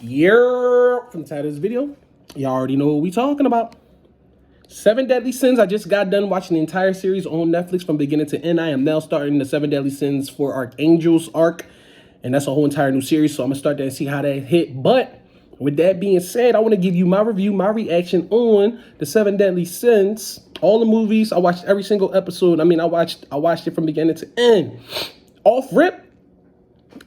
From the title of this video, y'all already know what we talking about. Seven Deadly Sins. I just got done watching the entire series on Netflix from beginning to end. I am now starting the Seven Deadly Sins for Archangel's arc, and that's a whole entire new series, so I'm gonna start that and see how that hit. But with that being said, I want to give you my review, my reaction on the Seven Deadly Sins. All the movies, I watched every single episode. I mean, I watched it from beginning to end. Off rip,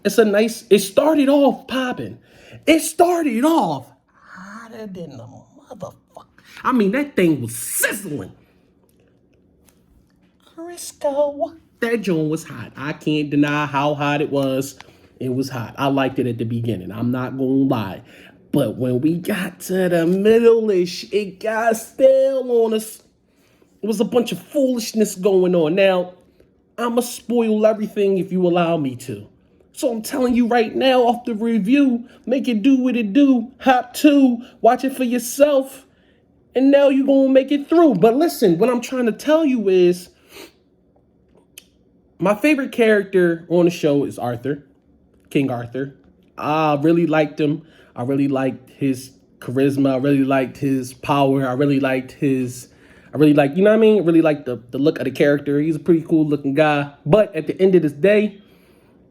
it started off popping. It started off hotter than the motherfucker. I mean, that thing was sizzling. Crisco. That joint was hot. I can't deny how hot it was. It was hot. I liked it at the beginning. I'm not gonna lie. But when we got to the middle-ish, it got stale on us. It was a bunch of foolishness going on. Now, I'ma spoil everything if you allow me to. So I'm telling you right now, off the review, make it do what it do. Hop 2, watch it for yourself, and now you're gonna make it through. But listen, what I'm trying to tell you is, my favorite character on the show is Arthur, King Arthur. I really liked him. I really liked his charisma. I really liked his power. I really liked, you know what I mean? I really liked the look of the character. He's a pretty cool looking guy. But at the end of this day,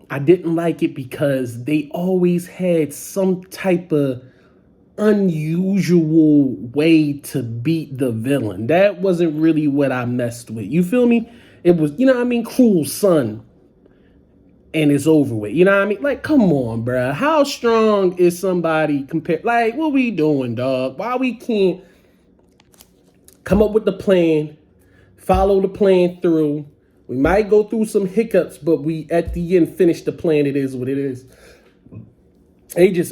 I didn't like it because they always had some type of unusual way to beat the villain. That wasn't really what I messed with. You feel me? It was, you know what I mean, cruel son. And it's over with. You know what I mean? Like, come on, bruh. How strong is somebody compared? Like, what we doing, dog? Why we can't come up with the plan, follow the plan through? We might go through some hiccups, but we, at the end, finish the plan. It is what it is.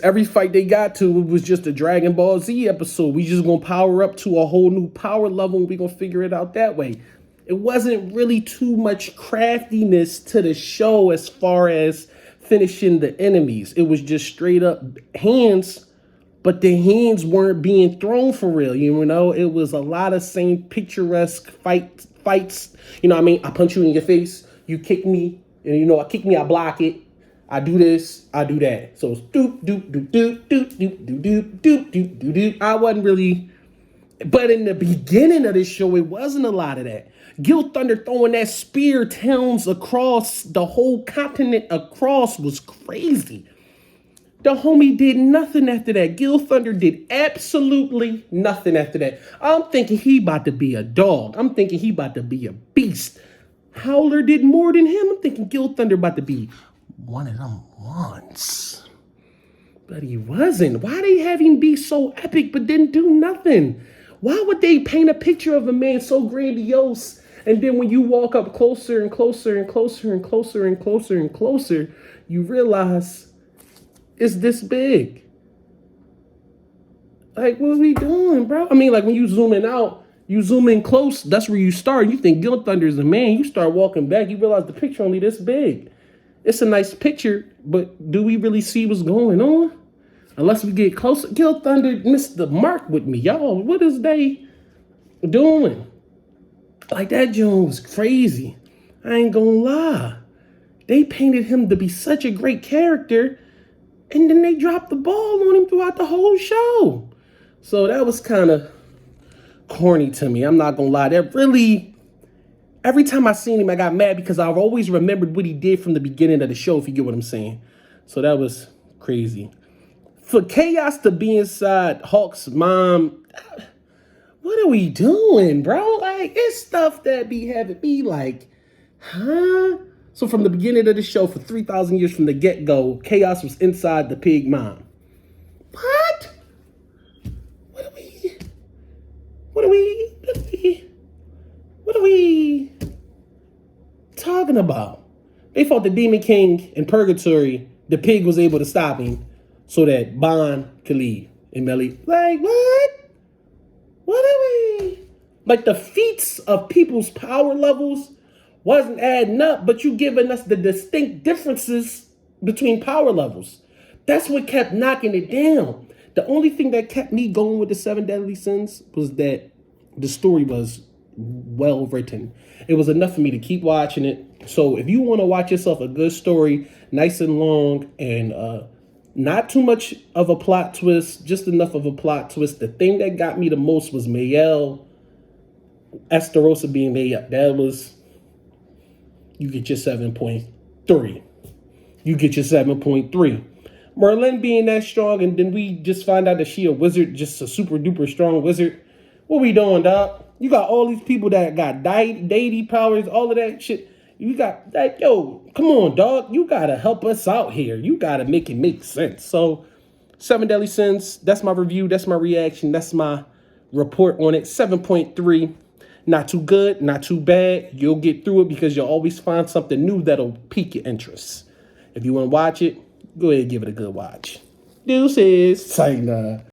Every fight they got to, it was just a Dragon Ball Z episode. We just gonna power up to a whole new power level, and we gonna figure it out that way. It wasn't really too much craftiness to the show as far as finishing the enemies. It was just straight up hands, but the hands weren't being thrown for real. You know, it was a lot of same picturesque fights. You know what I mean? I punch you in your face, you kick me, and you know, I kick me, I block it. I do this, I do that. So it's doop, doop, doop, doop, doop, doop, doop, doop, doop, doop, doop, doop. I wasn't really, but in the beginning of this show, it wasn't a lot of that. Gil Thunder throwing that spear towns across the whole continent across was crazy. The homie did nothing after that. Gil Thunder did absolutely nothing after that. I'm thinking he about to be a dog. I'm thinking he about to be a beast. Howler did more than him. I'm thinking Gil Thunder about to be one of them ones. But he wasn't. Why they have him be so epic but didn't do nothing? Why would they paint a picture of a man so grandiose, and then when you walk up closer and closer and closer and closer and closer and closer, you realize it's this big? Like, what are we doing, bro? I mean, like, when you zoom in out, you zoom in close, that's where you start. You think Gil Thunder is a man. You start walking back, you realize the picture only this big. It's a nice picture, but do we really see what's going on? Unless we get closer. Gil Thunder missed the mark with me, y'all. What is they doing? Like, that joint was crazy. I ain't gonna lie. They painted him to be such a great character, and then they dropped the ball on him throughout the whole show. So that was kind of corny to me. I'm not gonna lie. That really, every time I seen him, I got mad because I've always remembered what he did from the beginning of the show, if you get what I'm saying. So that was crazy. For Chaos to be inside Hawk's mom, what are we doing, bro? Like, it's stuff that be having me like, huh? So from the beginning of the show, for 3,000 years from the get-go, Chaos was inside the pig mom. What? What are we talking about? They fought the Demon King in Purgatory. The pig was able to stop him so that Bond could leave. And Melly, like, what? What are we? Like, the feats of people's power levels wasn't adding up, but you giving us the distinct differences between power levels. That's what kept knocking it down. The only thing that kept me going with the Seven Deadly Sins was that the story was well written. It was enough for me to keep watching it. So if you want to watch yourself a good story, nice and long, and Not too much of a plot twist, just enough of a plot twist. The thing that got me the most was Mayel Esterosa being made up. That was, you get your 7.3. You get your 7.3. Merlin being that strong, and then we just find out that she a wizard, just a super duper strong wizard. What we doing, dog? You got all these people that got deity powers, all of that shit. You got that, yo, come on, dog. You gotta help us out here. You gotta make it make sense. So, Seven Deadly Sins, that's my review, that's my reaction, that's my report on it. 7.3. Not too good, not too bad. You'll get through it because you'll always find something new that'll pique your interest. If you want to watch it, go ahead and give it a good watch. Deuces. Sayonara.